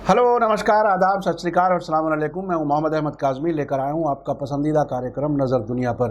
Hello, नमस्कार, आदाब, सत श्री अकाल और अस्सलाम वालेकुम। मैं हूं मोहम्मद अहमद काज़मी, लेकर आया हूं आपका पसंदीदा कार्यक्रम नज़र दुनिया पर।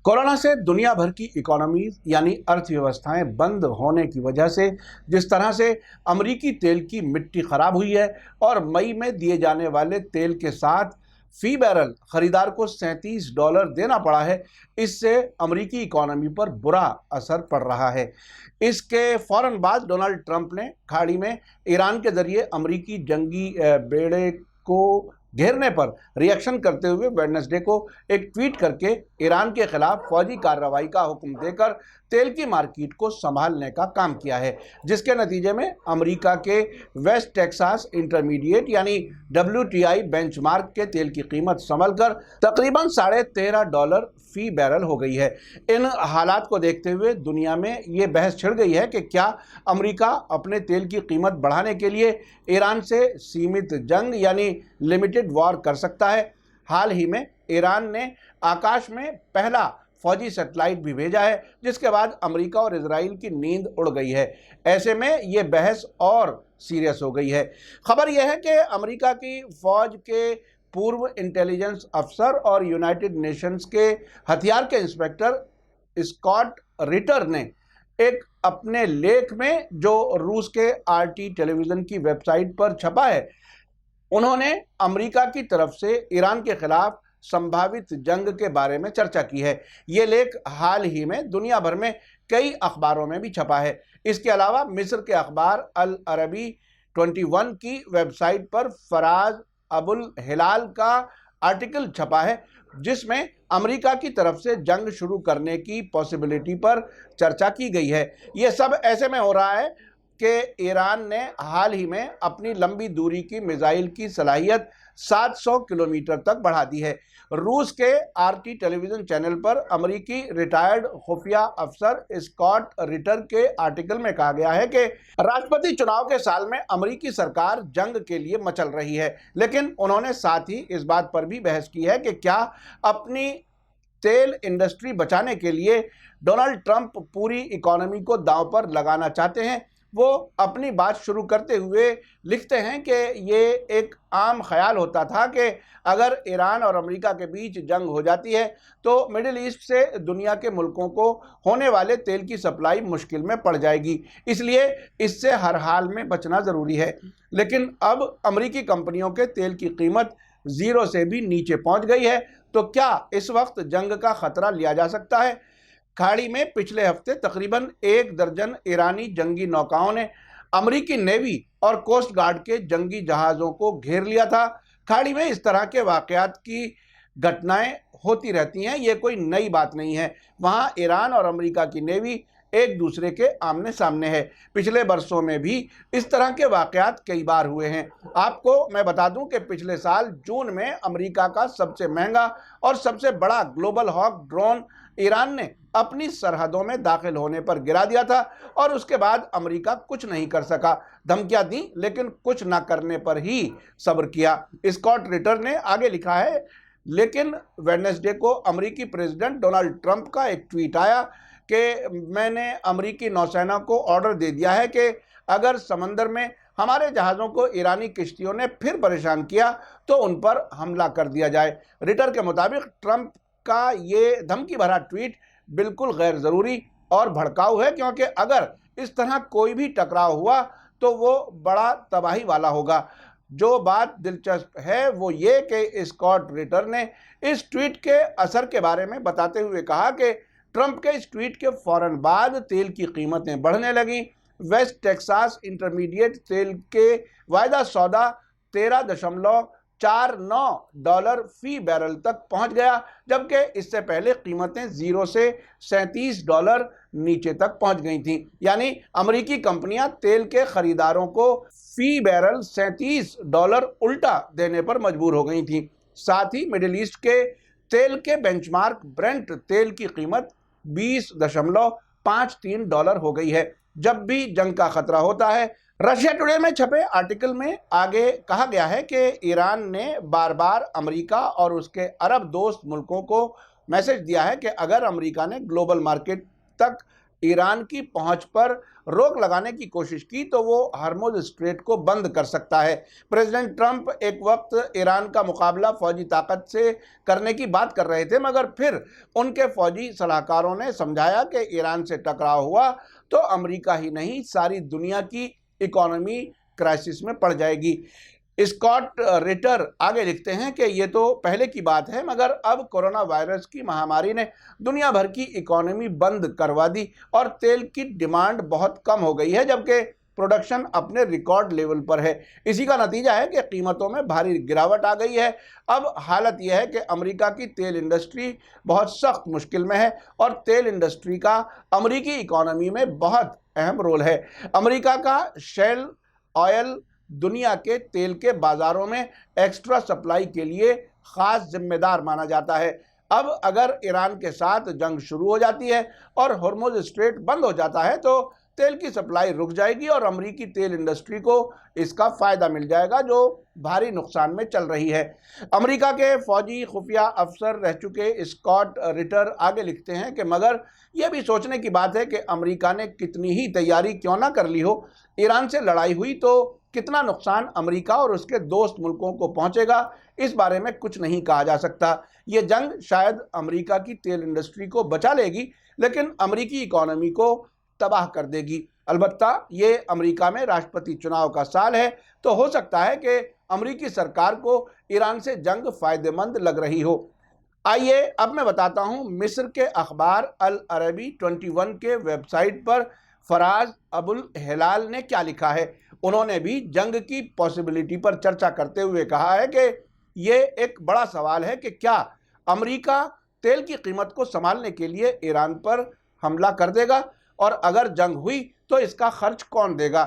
कोरोना से दुनिया भर की इकोनॉमीज यानी अर्थव्यवस्थाएं बंद होने की वजह से जिस तरह से अमरीकी तेल की मिट्टी खराब हुई है और मई में दिए जाने वाले तेल के साथ फी बैरल खरीदार को $37 देना पड़ा है, इससे अमरीकी इकोनॉमी पर बुरा असर पड़ रहा है। इसके फौरन बाद डोनाल्ड ट्रंप ने खाड़ी में ईरान के जरिए अमरीकी जंगी बेड़े को घेरने पर रिएक्शन करते हुए वेडनेसडे को एक ट्वीट करके ईरान के खिलाफ फौजी कार्रवाई का हुक्म देकर तेल की मार्केट को संभालने का काम किया है, जिसके नतीजे में अमेरिका के वेस्ट टेक्सास इंटरमीडिएट यानी WTI बेंचमार्क के तेल की कीमत संभलकर तकरीबन $13.5 फी बैरल हो गई है। इन हालात को देखते हुए दुनिया में ये बहस छिड़ गई है कि क्या अमेरिका अपने तेल की कीमत बढ़ाने के लिए ईरान से सीमित जंग यानी लिमिटेड वॉर कर सकता है। हाल ही में ईरान ने आकाश में पहला फौजी सैटेलाइट भी भेजा है, जिसके बाद अमेरिका और इजराइल की नींद उड़ गई है। ऐसे में ये बहस और सीरियस हो गई है। खबर यह है कि अमेरिका की फौज के पूर्व इंटेलिजेंस अफसर और यूनाइटेड नेशंस के हथियार के इंस्पेक्टर स्कॉट रिटर ने एक अपने लेख में जो रूस के RT टेलीविजन की वेबसाइट पर छपा है, उन्होंने अमेरिका की तरफ से ईरान के खिलाफ संभावित जंग के बारे में चर्चा की है। ये लेख हाल ही में दुनिया भर में कई अखबारों में भी छपा है। इसके अलावा मिस्र के अखबार अल अरबी 21 की वेबसाइट पर फराज अबुल हिलाल का आर्टिकल छपा है, जिसमें अमेरिका की तरफ से जंग शुरू करने की पॉसिबिलिटी पर चर्चा की गई है। ये सब ऐसे में हो रहा है कि ईरान ने हाल ही में अपनी लंबी दूरी की मिसाइल की सलाहियत 700 किलोमीटर तक बढ़ा दी है। रूस के RT टेलीविजन चैनल पर अमेरिकी रिटायर्ड खुफिया अफसर स्कॉट रिटर के आर्टिकल में कहा गया है कि राष्ट्रपति चुनाव के साल में अमेरिकी सरकार जंग के लिए मचल रही है, लेकिन उन्होंने साथ ही इस बात पर भी बहस की है कि क्या अपनी तेल इंडस्ट्री बचाने के लिए डोनाल्ड ट्रंप पूरी इकोनॉमी को दांव पर लगाना चाहते हैं। वो अपनी बात शुरू करते हुए लिखते हैं कि ये एक आम ख्याल होता था कि अगर ईरान और अमेरिका के बीच जंग हो जाती है तो मिडिल ईस्ट से दुनिया के मुल्कों को होने वाले तेल की सप्लाई मुश्किल में पड़ जाएगी, इसलिए इससे हर हाल में बचना ज़रूरी है। लेकिन अब अमेरिकी कंपनियों के तेल की कीमत ज़ीरो से भी नीचे पहुंच गई है, तो क्या इस वक्त जंग का खतरा लिया जा सकता है? खाड़ी में पिछले हफ्ते तकरीबन 1 दर्जन ईरानी जंगी नौकाओं ने अमेरिकी नेवी और कोस्ट गार्ड के जंगी जहाज़ों को घेर लिया था। खाड़ी में इस तरह के वाक़यात की घटनाएं होती रहती हैं, ये कोई नई बात नहीं है। वहाँ ईरान और अमेरिका की नेवी एक दूसरे के आमने सामने है। पिछले बरसों में भी इस तरह के वाक़यात कई बार हुए हैं। आपको मैं बता दूं कि पिछले साल जून में अमेरिका का सबसे महंगा और सबसे बड़ा ग्लोबल हॉक ड्रोन ईरान ने अपनी सरहदों में दाखिल होने पर गिरा दिया था और उसके बाद अमेरिका कुछ नहीं कर सका। धमकियां दी, लेकिन कुछ ना करने पर ही सब्र किया। स्कॉट रिटर ने आगे लिखा है, लेकिन वेडनेसडे को अमेरिकी प्रेसिडेंट डोनाल्ड ट्रंप का एक ट्वीट आया कि मैंने अमेरिकी नौसेना को ऑर्डर दे दिया है कि अगर समंदर में हमारे जहाज़ों को ईरानी किश्तियों ने फिर परेशान किया तो उन पर हमला कर दिया जाए। रिटर के मुताबिक ट्रंप का ये धमकी भरा ट्वीट बिल्कुल गैर ज़रूरी और भड़काऊ है, क्योंकि अगर इस तरह कोई भी टकराव हुआ तो वो बड़ा तबाही वाला होगा। जो बात दिलचस्प है वो ये कि स्कॉट रिटर ने इस ट्वीट के असर के बारे में बताते हुए कहा कि ट्रंप के इस ट्वीट के फौरन बाद तेल की कीमतें बढ़ने लगी। वेस्ट टेक्सास इंटरमीडिएट तेल के वायदा सौदा $13.49 फी बैरल तक पहुंच गया, जबकि इससे पहले कीमतें $0 से $37 नीचे तक पहुंच गई थीं। यानी अमेरिकी कंपनियां तेल के खरीदारों को फी बैरल $37 उल्टा देने पर मजबूर हो गई थीं। साथ ही मिडिल ईस्ट के तेल के बेंचमार्क ब्रेंट तेल की कीमत $20.53 हो गई है। जब भी जंग का खतरा होता है, रशिया टुडे में छपे आर्टिकल में आगे कहा गया है कि ईरान ने बार बार अमेरिका और उसके अरब दोस्त मुल्कों को मैसेज दिया है कि अगर अमेरिका ने ग्लोबल मार्केट तक ईरान की पहुंच पर रोक लगाने की कोशिश की तो वो हर्मुज स्ट्रेट को बंद कर सकता है। प्रेसिडेंट ट्रंप एक वक्त ईरान का मुकाबला फौजी ताकत से करने की बात कर रहे थे, मगर फिर उनके फौजी सलाहकारों ने समझाया कि ईरान से टकराव हुआ तो अमेरिका ही नहीं, सारी दुनिया की इकोनॉमी क्राइसिस में पड़ जाएगी। स्कॉट रिटर आगे लिखते हैं कि ये तो पहले की बात है, मगर अब कोरोना वायरस की महामारी ने दुनिया भर की इकोनॉमी बंद करवा दी और तेल की डिमांड बहुत कम हो गई है, जबकि प्रोडक्शन अपने रिकॉर्ड लेवल पर है। इसी का नतीजा है कि कीमतों में भारी गिरावट आ गई है। अब हालत यह है कि अमेरिका की तेल इंडस्ट्री बहुत सख्त मुश्किल में है और तेल इंडस्ट्री का अमेरिकी इकोनॉमी में बहुत अहम रोल है। अमेरिका का शेल ऑयल दुनिया के तेल के बाजारों में एक्स्ट्रा सप्लाई के लिए खास जिम्मेदार माना जाता है। अब अगर ईरान के साथ जंग शुरू हो जाती है और हॉर्मुज स्ट्रेट बंद हो जाता है तो तेल की सप्लाई रुक जाएगी और अमेरिकी तेल इंडस्ट्री को इसका फायदा मिल जाएगा, जो भारी नुकसान में चल रही है। अमेरिका के फौजी खुफिया अफसर रह चुके स्कॉट रिटर आगे लिखते हैं कि मगर यह भी सोचने की बात है कि अमेरिका ने कितनी ही तैयारी क्यों ना कर ली हो, ईरान से लड़ाई हुई तो कितना नुकसान अमेरिका और उसके दोस्त मुल्कों को पहुंचेगा, इस बारे में कुछ नहीं कहा जा सकता। ये जंग शायद अमेरिका की तेल इंडस्ट्री को बचा लेगी, लेकिन अमेरिकी इकोनॉमी को तबाह कर देगी। अलबत्ता ये अमेरिका में राष्ट्रपति चुनाव का साल है, तो हो सकता है कि अमेरिकी सरकार को ईरान से जंग फायदेमंद लग रही हो। आइए अब मैं बताता हूं मिस्र के अखबार अल अरबी 21 के वेबसाइट पर फराज अबुल हिलाल ने क्या लिखा है। उन्होंने भी जंग की पॉसिबिलिटी पर चर्चा करते हुए कहा है कि ये एक बड़ा सवाल है कि क्या अमेरिका तेल की कीमत को संभालने के लिए ईरान पर हमला कर देगा और अगर जंग हुई तो इसका खर्च कौन देगा।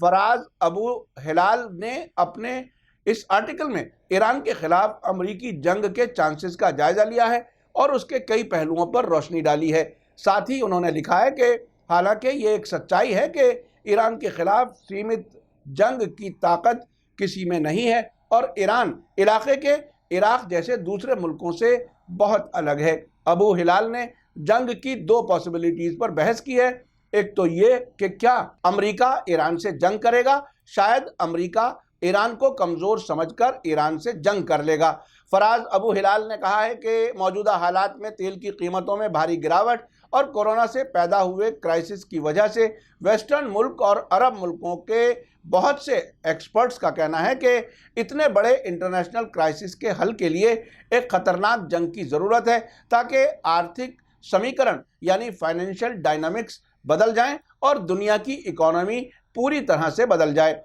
फराज अबू हिलाल ने अपने इस आर्टिकल में ईरान के खिलाफ अमेरिकी जंग के चांसेस का जायजा लिया है और उसके कई पहलुओं पर रोशनी डाली है। साथ ही उन्होंने लिखा है कि हालांकि ये एक सच्चाई है कि ईरान के खिलाफ सीमित जंग की ताकत किसी में नहीं है और ईरान इलाके के इराक जैसे दूसरे मुल्कों से बहुत अलग है। अबू हिलाल ने जंग की दो पॉसिबिलिटीज पर बहस की है। एक तो ये कि क्या अमेरिका ईरान से जंग करेगा, शायद अमेरिका ईरान को कमजोर समझकर ईरान से जंग कर लेगा। फराज अबू हिलाल ने कहा है कि मौजूदा हालात में तेल की कीमतों में भारी गिरावट और कोरोना से पैदा हुए क्राइसिस की वजह से वेस्टर्न मुल्क और अरब मुल्कों के बहुत से एक्सपर्ट्स का कहना है कि इतने बड़े इंटरनेशनल क्राइसिस के हल के लिए एक खतरनाक जंग की ज़रूरत है, ताकि आर्थिक समीकरण यानी फाइनेंशियल डायनामिक्स बदल जाएं और दुनिया की इकोनॉमी पूरी तरह से बदल जाए।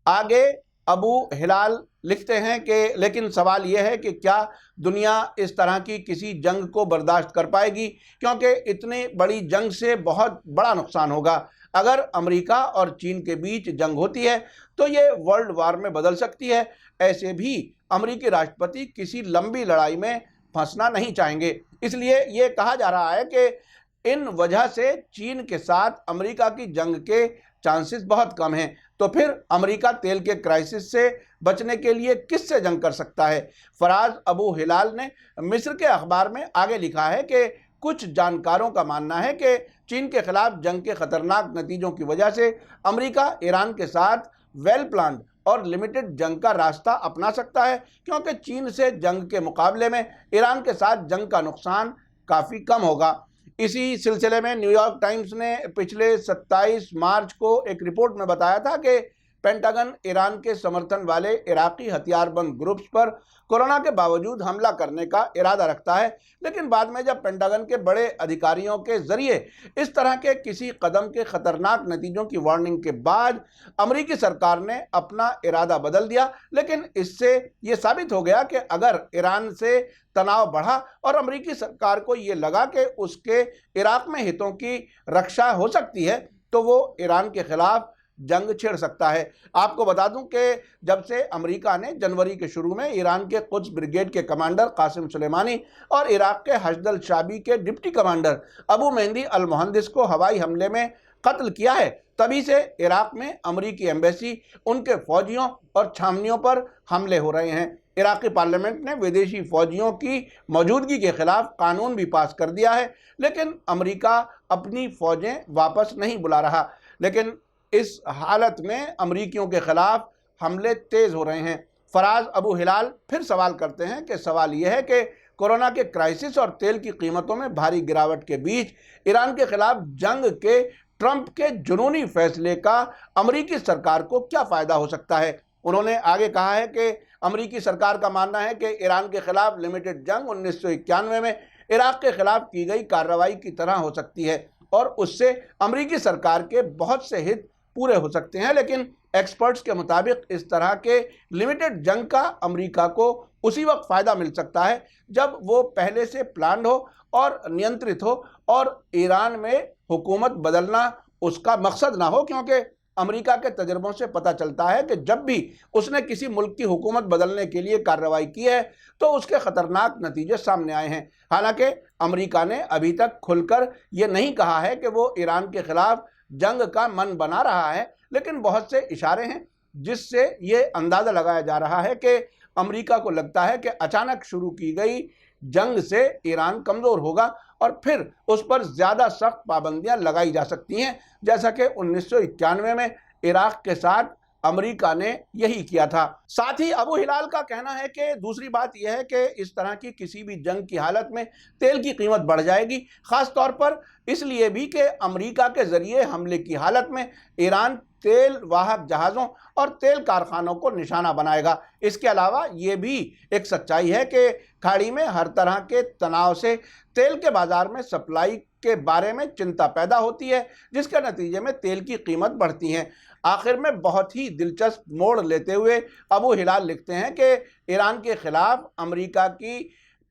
आगे अबू हिलाल लिखते हैं कि लेकिन सवाल यह है कि क्या दुनिया इस तरह की किसी जंग को बर्दाश्त कर पाएगी, क्योंकि इतनी बड़ी जंग से बहुत बड़ा नुकसान होगा। अगर अमेरिका और चीन के बीच जंग होती है तो ये वर्ल्ड वार में बदल सकती है। ऐसे भी अमेरिकी राष्ट्रपति किसी लंबी लड़ाई में फंसना नहीं चाहेंगे। इसलिए ये कहा जा रहा है कि इन वजह से चीन के साथ अमेरिका की जंग के चांसेस बहुत कम हैं। तो फिर अमेरिका तेल के क्राइसिस से बचने के लिए किससे जंग कर सकता है। फराज अबू हिलाल ने मिस्र के अखबार में आगे लिखा है कि कुछ जानकारों का मानना है कि चीन के खिलाफ जंग के खतरनाक नतीजों की वजह से अमेरिका ईरान के साथ वेल प्लान्ड और लिमिटेड जंग का रास्ता अपना सकता है, क्योंकि चीन से जंग के मुकाबले में ईरान के साथ जंग का नुकसान काफ़ी कम होगा। इसी सिलसिले में न्यूयॉर्क टाइम्स ने पिछले 27 मार्च को एक रिपोर्ट में बताया था कि पेंटागन ईरान के समर्थन वाले इराकी हथियारबंद ग्रुप्स पर कोरोना के बावजूद हमला करने का इरादा रखता है, लेकिन बाद में जब पेंटागन के बड़े अधिकारियों के जरिए इस तरह के किसी कदम के खतरनाक नतीजों की वार्निंग के बाद अमेरिकी सरकार ने अपना इरादा बदल दिया। लेकिन इससे ये साबित हो गया कि अगर ईरान से तनाव बढ़ा और अमेरिकी सरकार को ये लगा कि उसके इराक में हितों की रक्षा हो सकती है, तो वो ईरान के खिलाफ जंग छेड़ सकता है। आपको बता दूं कि जब से अमेरिका ने जनवरी के शुरू में ईरान के कुद्स ब्रिगेड के कमांडर कासिम सुलेमानी और इराक के हशदल शाबी के डिप्टी कमांडर अबू मेहंदी अल मुहंदिस को हवाई हमले में कत्ल किया है, तभी से इराक में अमेरिकी एम्बेसी, उनके फौजियों और छावनियों पर हमले हो रहे हैं। इराकी पार्लियामेंट ने विदेशी फौजियों की मौजूदगी के खिलाफ कानून भी पास कर दिया है, लेकिन अमेरिका अपनी फौजें वापस नहीं बुला रहा। लेकिन इस हालत में अमेरिकियों के खिलाफ हमले तेज हो रहे हैं। फराज अबू हिलाल फिर सवाल करते हैं कि सवाल यह है कि कोरोना के क्राइसिस और तेल की कीमतों में भारी गिरावट के बीच ईरान के खिलाफ जंग के ट्रंप के जुनूनी फैसले का अमेरिकी सरकार को क्या फायदा हो सकता है। उन्होंने आगे कहा है कि अमेरिकी सरकार का मानना है कि ईरान के खिलाफ लिमिटेड जंग 1991 में इराक के खिलाफ की गई कार्रवाई की तरह हो सकती है और उससे अमेरिकी सरकार के बहुत से हित पूरे हो सकते हैं। लेकिन एक्सपर्ट्स के मुताबिक इस तरह के लिमिटेड जंग का अमेरिका को उसी वक्त फ़ायदा मिल सकता है जब वो पहले से प्लान्ड हो और नियंत्रित हो और ईरान में हुकूमत बदलना उसका मकसद ना हो, क्योंकि अमेरिका के तजर्बों से पता चलता है कि जब भी उसने किसी मुल्क की हुकूमत बदलने के लिए कार्रवाई की है तो उसके ख़तरनाक नतीजे सामने आए हैं। हालांकि अमेरिका ने अभी तक खुलकर ये नहीं कहा है कि वो ईरान के खिलाफ जंग का मन बना रहा है, लेकिन बहुत से इशारे हैं जिससे ये अंदाज़ा लगाया जा रहा है कि अमेरिका को लगता है कि अचानक शुरू की गई जंग से ईरान कमज़ोर होगा और फिर उस पर ज़्यादा सख्त पाबंदियां लगाई जा सकती हैं, जैसा कि 1991 में इराक के साथ अमेरिका ने यही किया था। साथ ही अबू हिलाल का कहना है कि दूसरी बात यह है कि इस तरह की किसी भी जंग की हालत में तेल की कीमत बढ़ जाएगी, ख़ास तौर पर इसलिए भी कि अमेरिका के ज़रिए हमले की हालत में ईरान तेल वाहक जहाज़ों और तेल कारखानों को निशाना बनाएगा। इसके अलावा ये भी एक सच्चाई है कि खाड़ी में हर तरह के तनाव से तेल के बाज़ार में सप्लाई के बारे में चिंता पैदा होती है, जिसके नतीजे में तेल की कीमत बढ़ती है। आखिर में बहुत ही दिलचस्प मोड़ लेते हुए अबू हिलाल लिखते हैं कि ईरान के खिलाफ अमेरिका की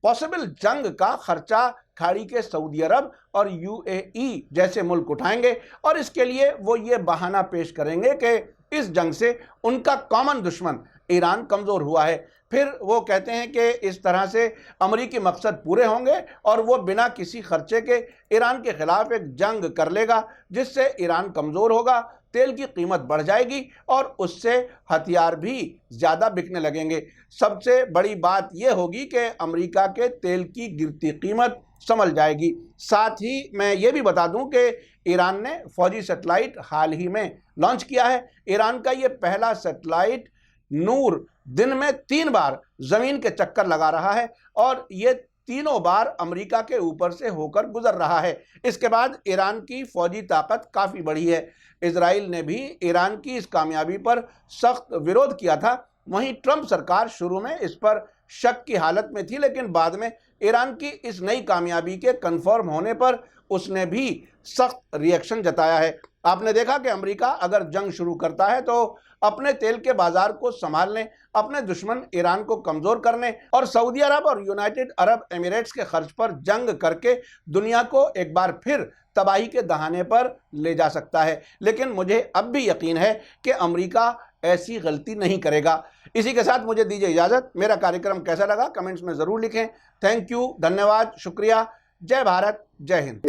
पॉसिबल जंग का खर्चा खाड़ी के सऊदी अरब और यूएई जैसे मुल्क उठाएंगे और इसके लिए वो ये बहाना पेश करेंगे कि इस जंग से उनका कॉमन दुश्मन ईरान कमज़ोर हुआ है। फिर वो कहते हैं कि इस तरह से अमेरिकी मकसद पूरे होंगे और वो बिना किसी खर्चे के ईरान के खिलाफ एक जंग कर लेगा, जिससे ईरान कमज़ोर होगा, तेल की कीमत बढ़ जाएगी और उससे हथियार भी ज़्यादा बिकने लगेंगे। सबसे बड़ी बात यह होगी कि अमेरिका के तेल की गिरती कीमत संभल जाएगी। साथ ही मैं ये भी बता दूं कि ईरान ने फौजी सैटेलाइट हाल ही में लॉन्च किया है। ईरान का ये पहला सैटेलाइट नूर दिन में 3 बार ज़मीन के चक्कर लगा रहा है और ये तीनों बार अमेरिका के ऊपर से होकर गुजर रहा है। इसके बाद ईरान की फौजी ताकत काफ़ी बढ़ी है। इजराइल ने भी ईरान की इस कामयाबी पर सख्त विरोध किया था। वहीं ट्रंप सरकार शुरू में इस पर शक की हालत में थी, लेकिन बाद में ईरान की इस नई कामयाबी के कन्फर्म होने पर उसने भी सख्त रिएक्शन जताया है। आपने देखा कि अमेरिका अगर जंग शुरू करता है तो अपने तेल के बाजार को संभालने, अपने दुश्मन ईरान को कमज़ोर करने और सऊदी अरब और यूनाइटेड अरब एमिरेट्स के खर्च पर जंग करके दुनिया को एक बार फिर तबाही के दहाने पर ले जा सकता है। लेकिन मुझे अब भी यकीन है कि अमेरिका ऐसी गलती नहीं करेगा। इसी के साथ मुझे दीजिए इजाज़त। मेरा कार्यक्रम कैसा लगा कमेंट्स में ज़रूर लिखें। थैंक यू, धन्यवाद, शुक्रिया। जय भारत, जय हिंद।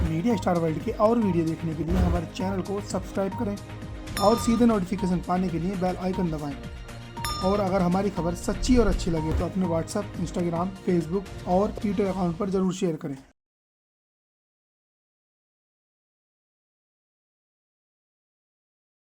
मीडिया स्टार वर्ल्ड के और वीडियो देखने के लिए हमारे चैनल को सब्सक्राइब करें और सीधे नोटिफिकेशन पाने के लिए बेल आइकन दबाएं। और अगर हमारी खबर सच्ची और अच्छी लगे तो अपने व्हाट्सएप, इंस्टाग्राम, फेसबुक और ट्विटर अकाउंट पर ज़रूर शेयर करें।